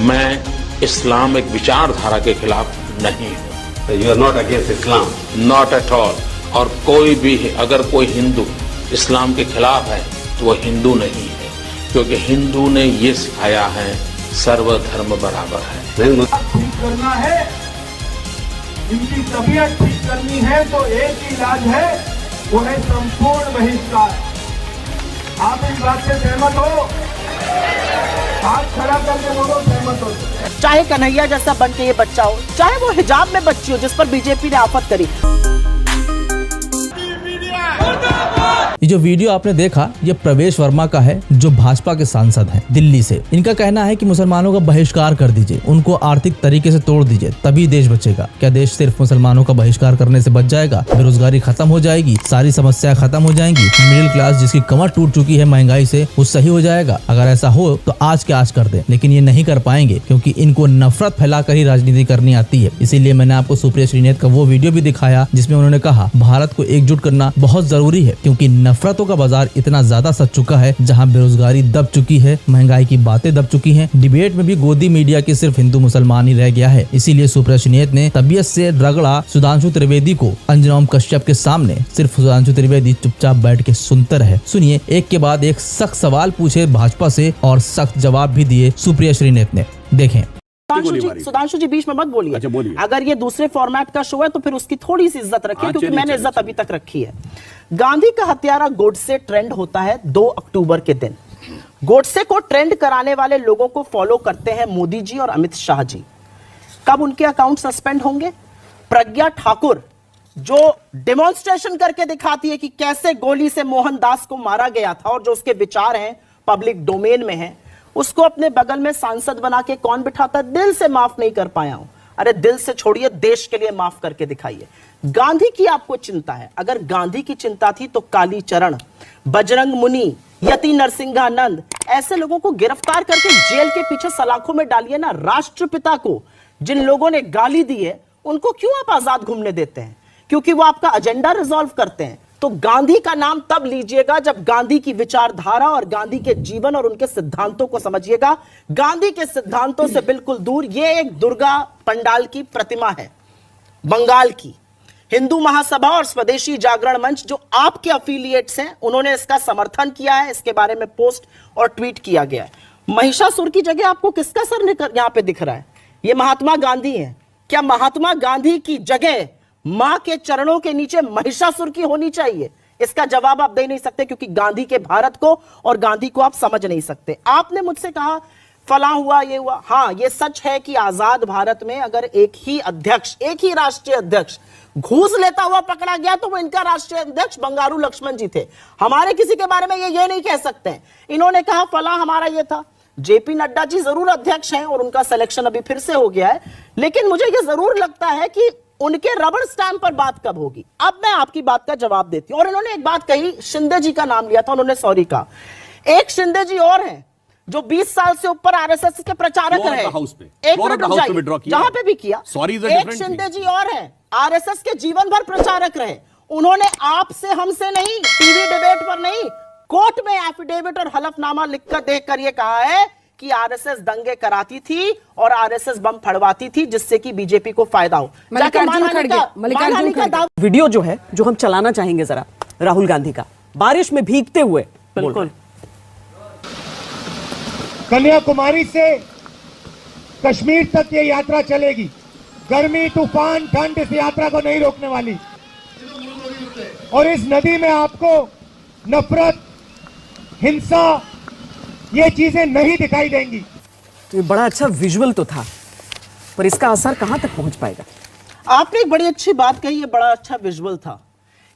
मैं इस्लामिक विचारधारा के खिलाफ नहीं हूँ। You are not against Islam? Not at all. और कोई भी अगर कोई हिंदू इस्लाम के खिलाफ है तो वो हिंदू नहीं है, क्योंकि हिंदू ने ये सिखाया है सर्वधर्म बराबर है। ठीक करना है, इनकी तबीयत ठीक करनी है तो एक ही इलाज है, वो है संपूर्ण बहिष्कार। आप इस बात से सहमत हो? हाथ खड़ा करके बोलो सहमत हो। चाहे कन्हैया जैसा बन के ये बच्चा हो, चाहे वो हिजाब में बच्ची हो जिस पर बीजेपी ने आफत करी। ये जो वीडियो आपने देखा ये प्रवेश वर्मा का है, जो भाजपा के सांसद हैं दिल्ली से। इनका कहना है कि मुसलमानों का बहिष्कार कर दीजिए, उनको आर्थिक तरीके से तोड़ दीजिए, तभी देश बचेगा। क्या देश सिर्फ मुसलमानों का बहिष्कार करने से बच जाएगा? बेरोजगारी खत्म हो जाएगी, सारी समस्याएं खत्म हो जाएंगी, मिडिल क्लास जिसकी कमर टूट चुकी है महंगाई से वो सही हो जाएगा? अगर ऐसा हो तो आज के आज कर दे, लेकिन ये नहीं कर पाएंगे क्योंकि इनको नफरत फैलाकर ही राजनीति करनी आती है। इसीलिए मैंने आपको सुप्रिया श्रीनेत का वो वीडियो भी दिखाया जिसमें उन्होंने कहा भारत को एकजुट करना बहुत जरूरी है, क्योंकि नफरतों का बाजार इतना ज्यादा सज चुका है, जहां बेरोजगारी दब चुकी है, महंगाई की बातें दब चुकी हैं। डिबेट में भी गोदी मीडिया के सिर्फ हिंदू मुसलमान ही रह गया है। इसीलिए सुप्रिया श्रीनेत ने तबीयत से रगड़ा सुधांशु त्रिवेदी को अंजनम कश्यप के सामने। सिर्फ सुधांशु त्रिवेदी चुपचाप बैठ के सुनते रहे। सुनिए, एक के बाद एक सख्त सवाल पूछे भाजपा से और सख्त जवाब भी दिए सुप्रिया श्रीनेत ने। देखें। सुधांशु जी बीच में मत बोलिए। अच्छा, बोलिए। अगर ये दूसरे फॉर्मेट का शो है तो फिर उसकी थोड़ी सी इज्जत रखिए, क्योंकि मैंने इज्जत अभी तक रखी है। गांधी का हत्यारा गोडसे ट्रेंड होता है 2 अक्टूबर के दिन। गोडसे को ट्रेंड कराने वाले लोगों को फॉलो करते हैं मोदी जी और अमित शाह जी। कब उनके अकाउंट सस्पेंड होंगे? प्रज्ञा ठाकुर जो डेमोन्स्ट्रेशन करके दिखाती है कि कैसे गोली से मोहनदास को मारा गया था और जो उसके विचार हैं पब्लिक डोमेन में हैं, उसको अपने बगल में सांसद बना के कौन बिठाता है? दिल से माफ नहीं कर पाया हूं। अरे दिल से छोड़िए, देश के लिए माफ करके दिखाइए। गांधी की आपको चिंता है। अगर गांधी की चिंता थी तो कालीचरण, बजरंग मुनि, यति नरसिंहानंद ऐसे लोगों को गिरफ्तार करके जेल के पीछे सलाखों में डालिए ना। राष्ट्रपिता को जिन लोगों ने गाली दी है उनको क्यों आप आजाद घूमने देते हैं? क्योंकि वो आपका एजेंडा रिजॉल्व करते हैं। तो गांधी का नाम तब लीजिएगा जब गांधी की विचारधारा और गांधी के जीवन और उनके सिद्धांतों को समझिएगा। गांधी के सिद्धांतों से बिल्कुल दूर ये एक दुर्गा पंडाल की प्रतिमा है, बंगाल की। हिंदू महासभा और स्वदेशी जागरण मंच जो आपके अफिलिएट्स हैं, उन्होंने इसका समर्थन किया है। इसके बारे में पोस्ट और ट्वीट किया गया है। महिषासुर की जगह आपको किसका सर यहां पे दिख रहा है? ये महात्मा गांधी है। क्या महात्मा गांधी की जगह मां के चरणों के नीचे महिषासुर की होनी चाहिए? इसका जवाब आप दे नहीं सकते, क्योंकि गांधी के भारत को और गांधी को आप समझ नहीं सकते। आपने मुझसे कहा फला हुआ, ये हुआ। हां, ये सच है कि आजाद भारत में अगर एक ही अध्यक्ष, एक ही राष्ट्रीय अध्यक्ष घूस लेता हुआ पकड़ा गया तो वो इनका राष्ट्रीय अध्यक्ष बंगारू लक्ष्मण जी थे। हमारे किसी के बारे में ये नहीं कह सकते हैं। इन्होंने कहा फला हमारा ये था। जेपी नड्डा जी जरूर अध्यक्ष हैं और उनका सिलेक्शन अभी फिर से हो गया है, लेकिन मुझे ये जरूर लगता है कि उनके रबड़ स्टैंप पर बात कब होगी। अब मैं आपकी बात का जवाब देती हूं। और इन्होंने एक बात कही, शिंदे जी का नाम लिया था, उन्होंने सॉरी कहा। एक शिंदे जी और हैं जो 20 साल से ऊपर आरएसएस के प्रचारक रहे। एक मिनट, जहां पे भी किया। एक शिंदे जी और हैं आरएसएस के जीवन भर प्रचारक रहे। उन्होंने आपसे, हमसे नहीं, टीवी डिबेट पर नहीं, कोर्ट में एफिडेविट और हलफनामा लिखकर देखकर यह कहा है कि आरएसएस दंगे कराती थी और आरएसएस बम फड़वाती थी जिससे कि बीजेपी को फायदा हो। वीडियो जो है, जो हम चलाना चाहेंगे जरा, राहुल गांधी का बारिश में भीगते हुए। बिल्कुल। कन्याकुमारी से कश्मीर तक ये यात्रा चलेगी। गर्मी, तूफान, ठंड इस यात्रा को नहीं रोकने वाली। और इस नदी में आपको नफरत, हिंसा, ये चीजें नहीं दिखाई देंगी। तो ये बड़ा अच्छा विजुअल तो था, पर इसका असर कहां तक पहुंच पाएगा? आपने एक बड़ी अच्छी बात कही, ये बड़ा अच्छा विजुअल था।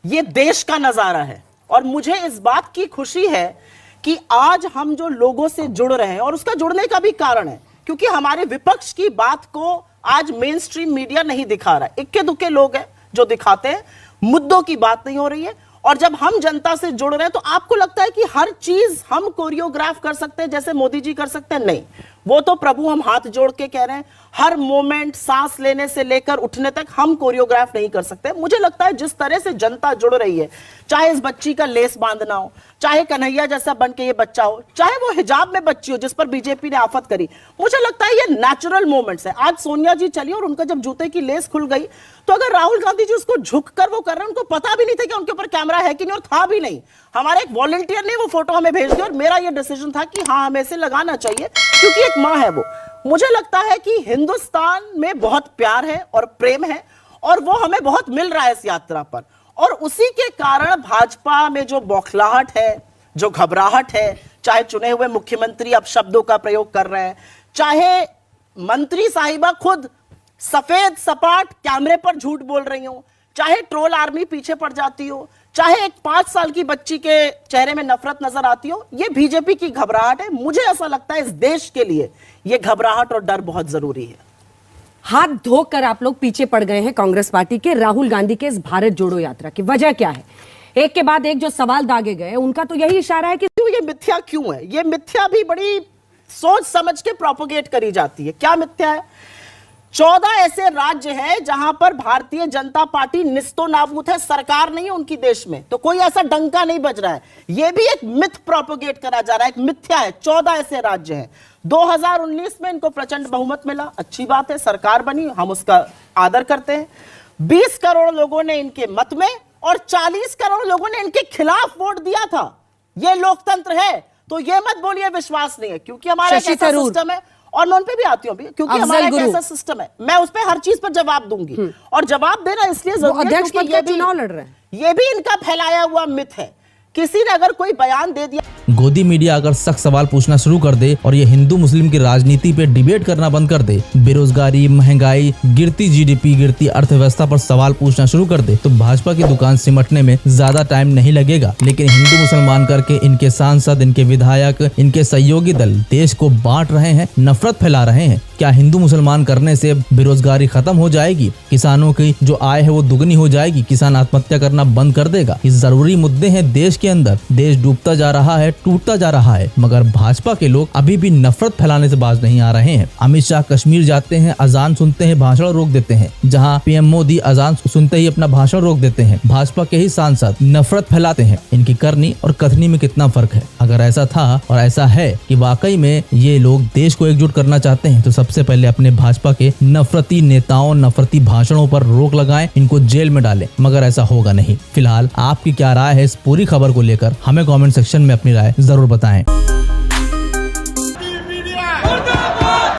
ये देश का नजारा है और मुझे इस बात की खुशी है कि आज हम जो लोगों से जुड़ रहे हैं, और उसका जुड़ने का भी कारण है क्योंकि हमारे विपक्ष की बात को आज मेन स्ट्रीम मीडिया नहीं दिखा रहा है। इक्के दुक्के लोग हैं जो दिखाते हैं, मुद्दों की बात नहीं हो रही है। और जब हम जनता से जुड़ रहे हैं तो आपको लगता है कि हर चीज हम कोरियोग्राफ कर सकते हैं जैसे मोदी जी कर सकते हैं। नहीं, वो तो प्रभु हम हाथ जोड़ के कह रहे हैं, हर मोमेंट सांस लेने से लेकर उठने तक हम कोरियोग्राफ नहीं कर सकते। मुझे लगता है जिस तरह से जनता जुड़ रही है, चाहे इस बच्ची का लेस बांधना हो, चाहे कन्हैया जैसा बन के ये बच्चा हो, चाहे वो हिजाब में बच्ची हो जिस पर बीजेपी ने आफत करी, मुझे लगता है ये नेचुरल मोमेंट्स है। आज सोनिया जी चली और उनका जब जूते की लेस खुल गई, तो अगर राहुल गांधी जी उसको झुक कर वो कर रहे हैं, उनको पता भी नहीं था कि उनके ऊपर कैमरा है कि नहीं, और था भी नहीं। हमारे एक वॉलंटियर ने वो फोटो हमें भेज दी और मेरा ये डिसीजन था कि हाँ हमें इसे लगाना चाहिए क्योंकि एक माँ है वो। मुझे लगता है कि हिंदुस्तान में बहुत प्यार है और प्रेम है और वो हमें बहुत मिल रहा है इस यात्रा पर, और उसी के कारण भाजपा में जो बौखलाहट है, जो घबराहट है, चाहे चुने हुए मुख्यमंत्री अब शब्दों का प्रयोग कर रहे हैं, चाहे मंत्री साहिबा खुद सफेद सपाट कैमरे पर झूठ बोल रही हो, चाहे ट्रोल आर्मी पीछे पड़ जाती हो, चाहे एक 5 साल की बच्ची के चेहरे में नफरत नजर आती हो, ये बीजेपी की घबराहट है। मुझे ऐसा लगता है इस देश के लिए ये घबराहट और डर बहुत जरूरी है। हाथ धोकर आप लोग पीछे पड़ गए हैं कांग्रेस पार्टी के राहुल गांधी के इस भारत जोड़ो यात्रा की वजह क्या है? एक के बाद एक जो सवाल दागे गए उनका तो यही इशारा है कि ये मिथ्या क्यों है। ये मिथ्या भी बड़ी सोच समझ के प्रोपोगेट करी जाती है। क्या मिथ्या है? 14 ऐसे राज्य हैं जहां पर भारतीय जनता पार्टी निस्तो नाबूद है, सरकार नहीं है उनकी देश में, तो कोई ऐसा डंका नहीं बज रहा है। यह भी एक मिथ प्रोपोगेट करा जा रहा है, एक मिथ्या है। 14 ऐसे राज्य हैं। 2019 में इनको प्रचंड बहुमत मिला, अच्छी बात है, सरकार बनी, हम उसका आदर करते हैं। 20 करोड़ लोगों ने इनके मत में और 40 करोड़ लोगों ने इनके खिलाफ वोट दिया था। यह लोकतंत्र है, तो यह मत बोलिए विश्वास नहीं है, क्योंकि हमारा एक ऐसा सिस्टम है, और मैं उन पे भी आती हूँ क्योंकि हमारा एक ऐसा सिस्टम है, मैं उस पर हर चीज पर जवाब दूंगी, और जवाब देना इसलिए जरूरी है अध्यक्ष पद का चुनाव लड़ रहे हैं। ये भी इनका फैलाया हुआ मिथ है। किसी ने अगर कोई बयान दे दिया, गोदी मीडिया अगर सख्त सवाल पूछना शुरू कर दे और ये हिंदू मुस्लिम की राजनीति पे डिबेट करना बंद कर दे, बेरोजगारी, महंगाई, गिरती जीडीपी, गिरती अर्थव्यवस्था पर सवाल पूछना शुरू कर दे, तो भाजपा की दुकान सिमटने में ज्यादा टाइम नहीं लगेगा। लेकिन हिंदू मुसलमान करके इनके सांसद, इनके विधायक, इनके सहयोगी दल देश को बांट रहे हैं, नफरत फैला रहे हैं। क्या हिंदू मुसलमान करने से बेरोजगारी खत्म हो जाएगी? किसानों की जो आय है वो दुगनी हो जाएगी? किसान आत्महत्या करना बंद कर देगा? ये जरूरी मुद्दे हैं देश के अंदर। देश डूबता जा रहा है, टूटता जा रहा है, मगर भाजपा के लोग अभी भी नफरत फैलाने से बाज नहीं आ रहे हैं। अमित शाह कश्मीर जाते हैं, अजान सुनते हैं, भाषण रोक देते हैं। जहां पीएम मोदी अजान सुनते ही अपना भाषण रोक देते हैं, भाजपा के ही सांसद नफरत फैलाते हैं। इनकी करनी और कथनी में कितना फर्क है? अगर ऐसा था और ऐसा है कि वाकई में ये लोग देश को एकजुट करना चाहते हैं, तो सबसे पहले अपने भाजपा के नफरती नेताओं, नफरती भाषणों पर रोक लगाएं, इनको जेल में डालें, मगर ऐसा होगा नहीं। फिलहाल आपकी क्या राय है इस पूरी खबर को लेकर? हमें कमेंट सेक्शन में अपनी राय जरूर बताएं।